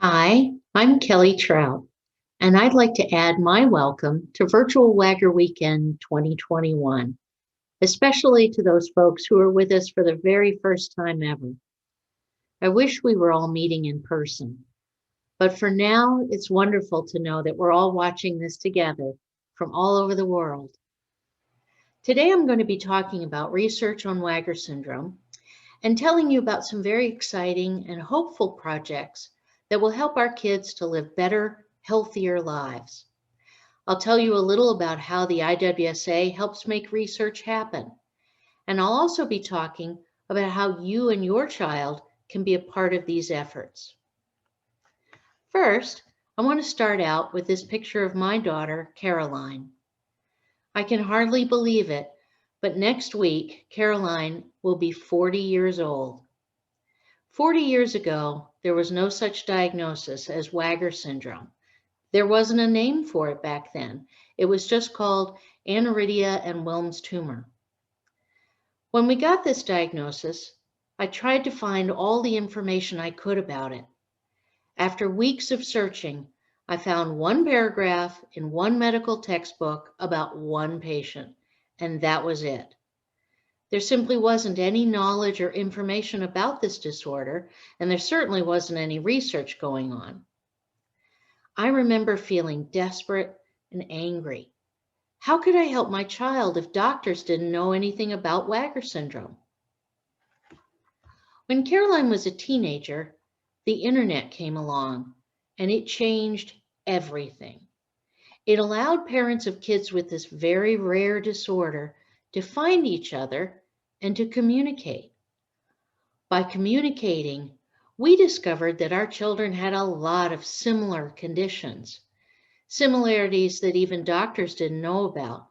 Hi, I'm Kelly Trout, and I'd like to add my welcome to Virtual WAGR Weekend 2021, especially to those folks who are with us for the very first time ever. I wish we were all meeting in person, but for now, it's wonderful to know that we're all watching this together from all over the world. Today, I'm going to be talking about research on WAGR syndrome and telling you about some very exciting and hopeful projects that will help our kids to live better, healthier lives. I'll tell you a little about how the IWSA helps make research happen. And I'll also be talking about how you and your child can be a part of these efforts. First, I want to start out with this picture of my daughter, Caroline. I can hardly believe it, but next week, Caroline will be 40 years old. 40 years ago, there was no such diagnosis as WAGR syndrome. There wasn't a name for it back then. It was just called Aniridia and Wilms tumor. When we got this diagnosis, I tried to find all the information I could about it. After weeks of searching, I found one paragraph in one medical textbook about one patient, and that was it. There simply wasn't any knowledge or information about this disorder, and there certainly wasn't any research going on. I remember feeling desperate and angry. How could I help my child if doctors didn't know anything about WAGR syndrome? When Caroline was a teenager, the internet came along, and it changed everything. It allowed parents of kids with this very rare disorder to find each other and to communicate. By communicating, we discovered that our children had a lot of similar conditions, similarities that even doctors didn't know about.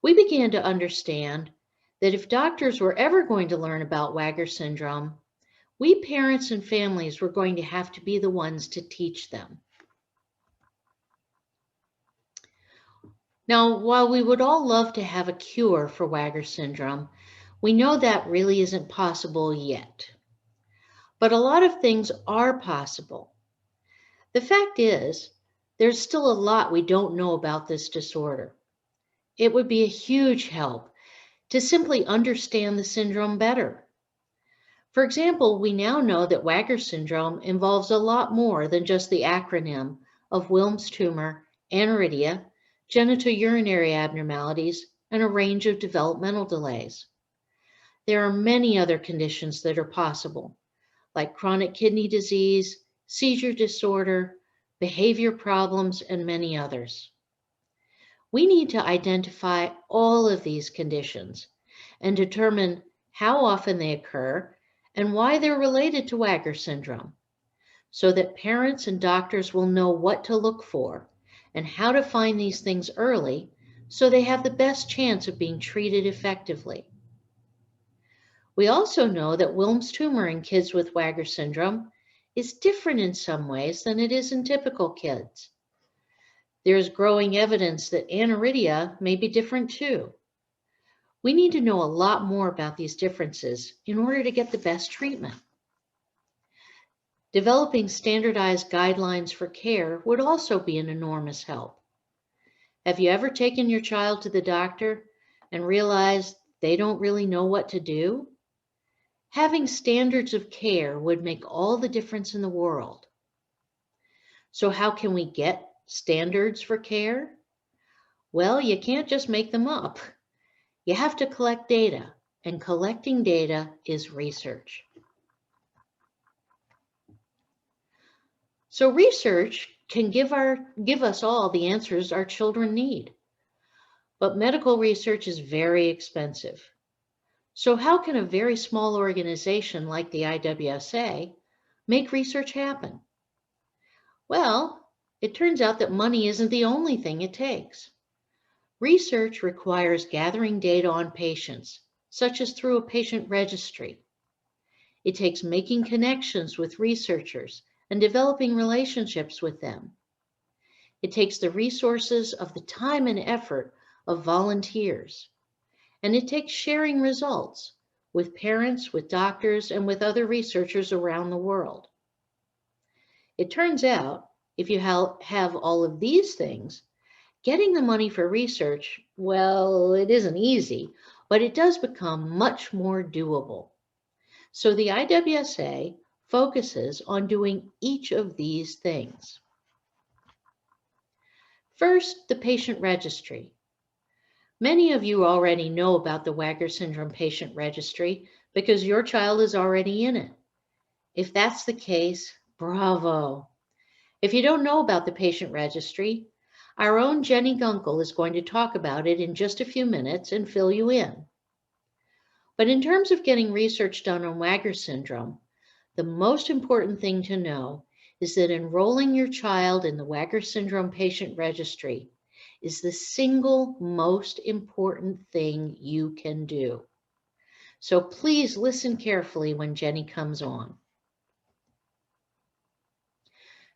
We began to understand that if doctors were ever going to learn about WAGR syndrome, we parents and families were going to have to be the ones to teach them. Now, while we would all love to have a cure for WAGR syndrome, we know that really isn't possible yet. But a lot of things are possible. The fact is, there's still a lot we don't know about this disorder. It would be a huge help to simply understand the syndrome better. For example, we now know that WAGR syndrome involves a lot more than just the acronym of Wilms tumor, aniridia, genitourinary abnormalities, and a range of developmental delays. There are many other conditions that are possible, like chronic kidney disease, seizure disorder, behavior problems, and many others. We need to identify all of these conditions and determine how often they occur and why they're related to WAGR syndrome, so that parents and doctors will know what to look for and how to find these things early so they have the best chance of being treated effectively. We also know that Wilms tumor in kids with WAGR syndrome is different in some ways than it is in typical kids. There is growing evidence that aniridia may be different too. We need to know a lot more about these differences in order to get the best treatment. Developing standardized guidelines for care would also be an enormous help. Have you ever taken your child to the doctor and realized they don't really know what to do? Having standards of care would make all the difference in the world. So how can we get standards for care? Well, you can't just make them up. You have to collect data, and collecting data is research. So research can give us all the answers our children need. But medical research is very expensive. So how can a very small organization like the IWSA make research happen? Well, it turns out that money isn't the only thing it takes. Research requires gathering data on patients, such as through a patient registry. It takes making connections with researchers and developing relationships with them. It takes the resources of the time and effort of volunteers. And it takes sharing results with parents, with doctors, and with other researchers around the world. It turns out, if you have all of these things, getting the money for research, well, it isn't easy, but it does become much more doable. So the IWSA focuses on doing each of these things. First, the patient registry. Many of you already know about the WAGR syndrome patient registry because your child is already in it. If that's the case, bravo. If you don't know about the patient registry, our own Jenny Gunkel is going to talk about it in just a few minutes and fill you in. But in terms of getting research done on WAGR syndrome, the most important thing to know is that enrolling your child in the WAGR syndrome patient registry is the single most important thing you can do. So please listen carefully when Jenny comes on.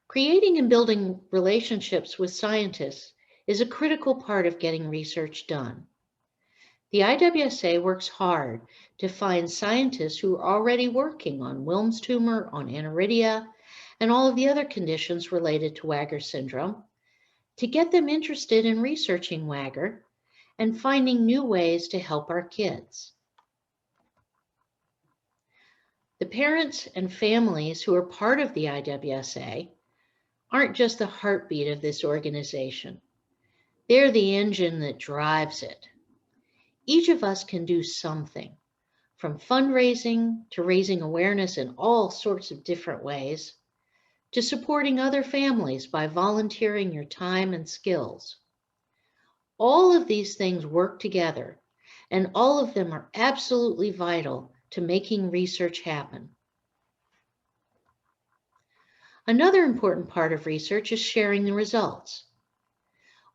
Creating and building relationships with scientists is a critical part of getting research done. The IWSA works hard to find scientists who are already working on Wilms tumor, on Aniridia, and all of the other conditions related to WAGR syndrome, to get them interested in researching WAGR and finding new ways to help our kids. The parents and families who are part of the IWSA aren't just the heartbeat of this organization. They're the engine that drives it. Each of us can do something, from fundraising to raising awareness in all sorts of different ways, to supporting other families by volunteering your time and skills. All of these things work together, and all of them are absolutely vital to making research happen. Another important part of research is sharing the results.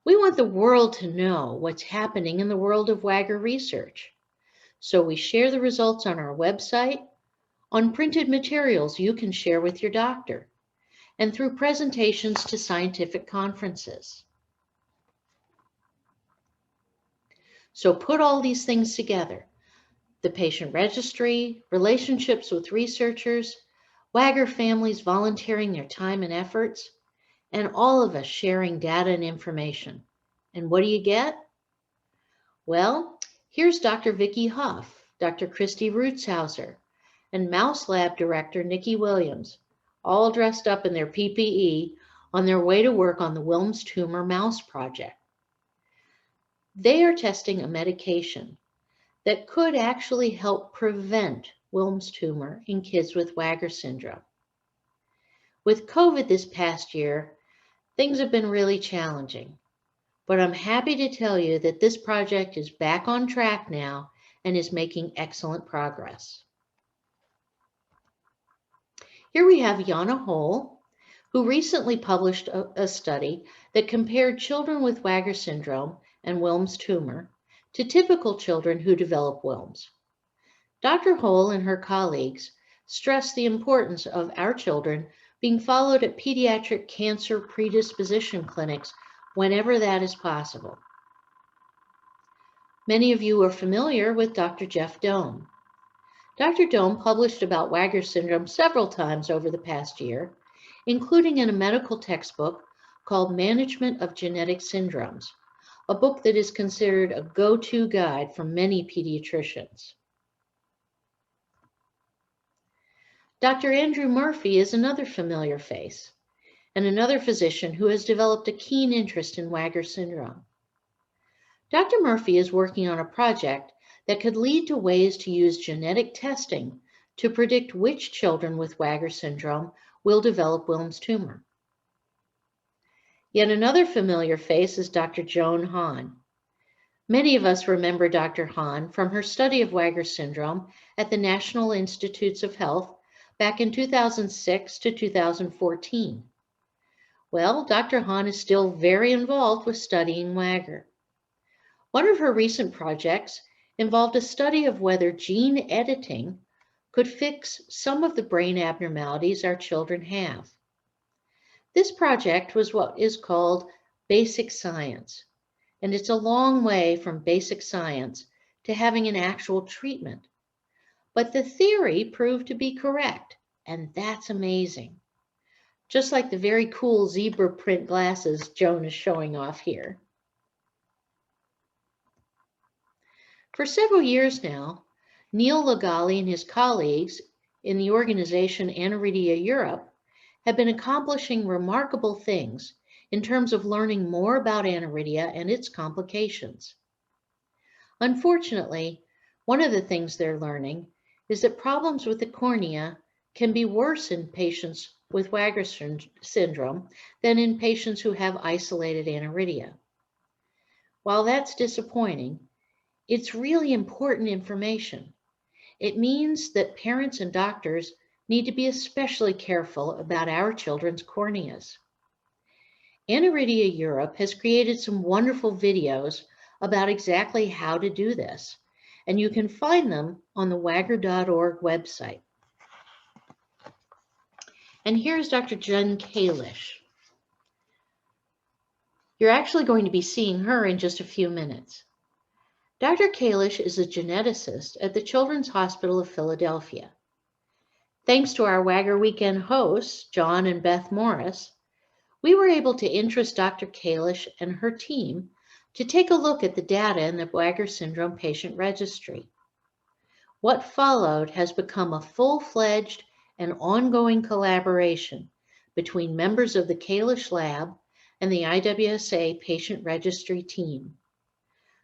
We want the world to know what's happening in the world of WAGR research. So we share the results on our website, on printed materials you can share with your doctor, and through presentations to scientific conferences. So put all these things together: the patient registry, relationships with researchers, WAGR families volunteering their time and efforts, and all of us sharing data and information. And what do you get? Well, here's Dr. Vicki Huff, Dr. Christy Rutshauser, and Mouse Lab Director Nikki Williams, all dressed up in their PPE on their way to work on the Wilms tumor mouse project. They are testing a medication that could actually help prevent Wilms tumor in kids with WAGR syndrome. With COVID this past year, things have been really challenging, but I'm happy to tell you that this project is back on track now and is making excellent progress. Here we have Jana Hole, who recently published a study that compared children with WAGR syndrome and Wilms tumor to typical children who develop Wilms. Dr. Hole and her colleagues stress the importance of our children being followed at pediatric cancer predisposition clinics whenever that is possible. Many of you are familiar with Dr. Jeff Dome. Dr. Dome published about WAGR syndrome several times over the past year, including in a medical textbook called Management of Genetic Syndromes, a book that is considered a go-to guide for many pediatricians. Dr. Andrew Murphy is another familiar face, and another physician who has developed a keen interest in WAGR syndrome. Dr. Murphy is working on a project that could lead to ways to use genetic testing to predict which children with WAGR syndrome will develop Wilms tumor. Yet another familiar face is Dr. Joan Hahn. Many of us remember Dr. Hahn from her study of WAGR syndrome at the National Institutes of Health back in 2006 to 2014. Well, Dr. Hahn is still very involved with studying WAGR. One of her recent projects involved a study of whether gene editing could fix some of the brain abnormalities our children have. This project was what is called basic science, and it's a long way from basic science to having an actual treatment. But the theory proved to be correct, and that's amazing. just like the very cool zebra print glasses Joan is showing off here. For several years now, Neil Lagali and his colleagues in the organization Aniridia Europe have been accomplishing remarkable things in terms of learning more about aniridia and its complications. Unfortunately, one of the things they're learning is that problems with the cornea can be worse in patients with WAGR syndrome than in patients who have isolated aniridia. While that's disappointing, it's really important information. It means that parents and doctors need to be especially careful about our children's corneas. Aniridia Europe has created some wonderful videos about exactly how to do this, and you can find them on the WAGR.org website. And here's Dr. Jen Kalish. You're actually going to be seeing her in just a few minutes. Dr. Kalish is a geneticist at the Children's Hospital of Philadelphia. Thanks to our WAGR weekend hosts, John and Beth Morris, we were able to interest Dr. Kalish and her team to take a look at the data in the WAGR syndrome patient registry. What followed has become a full-fledged and ongoing collaboration between members of the Kalish lab and the IWSA patient registry team.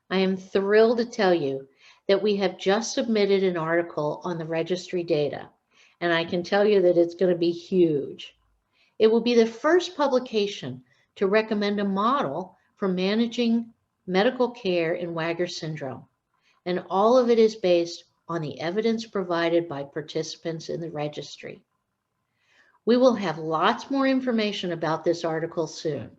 I am thrilled to tell you that we have just submitted an article on the registry data, and I can tell you that it's going to be huge. It will be the first publication to recommend a model for managing medical care in WAGR syndrome, and all of it is based on the evidence provided by participants in the registry. We will have lots more information about this article soon,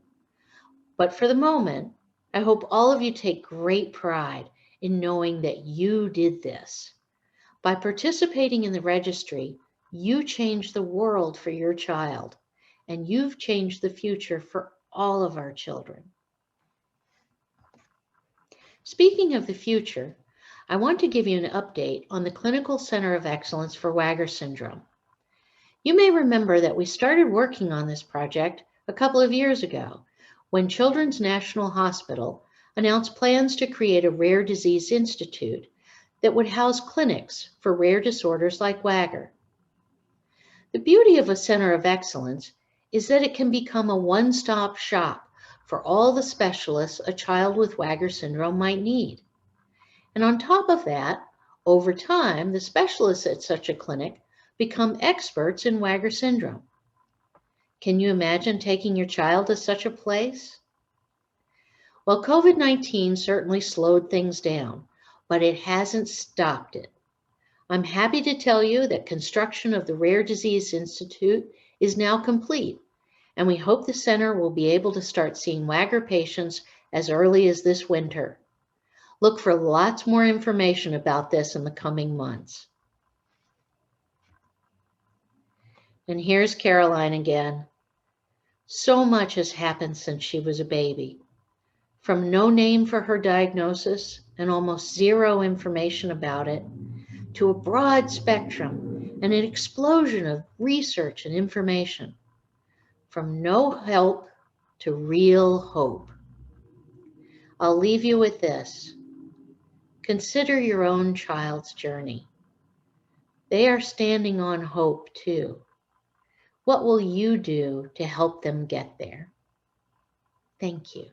but for the moment, I hope all of you take great pride in knowing that you did this. By participating in the registry, you changed the world for your child, and you've changed the future for all of our children. Speaking of the future, I want to give you an update on the Clinical Center of Excellence for WAGR syndrome. You may remember that we started working on this project a couple of years ago when Children's National Hospital announced plans to create a rare disease institute that would house clinics for rare disorders like WAGR. The beauty of a center of excellence is that it can become a one-stop shop for all the specialists a child with WAGR syndrome might need. And on top of that, over time, the specialists at such a clinic become experts in WAGR syndrome. Can you imagine taking your child to such a place? Well, COVID-19 certainly slowed things down, but it hasn't stopped it. I'm happy to tell you that construction of the Rare Disease Institute is now complete, and we hope the center will be able to start seeing WAGR patients as early as this winter. Look for lots more information about this in the coming months. And here's Caroline again. So much has happened since she was a baby. From no name for her diagnosis and almost zero information about it, to a broad spectrum and an explosion of research and information. From no help to real hope. I'll leave you with this. Consider your own child's journey. They are standing on hope too. What will you do to help them get there? Thank you.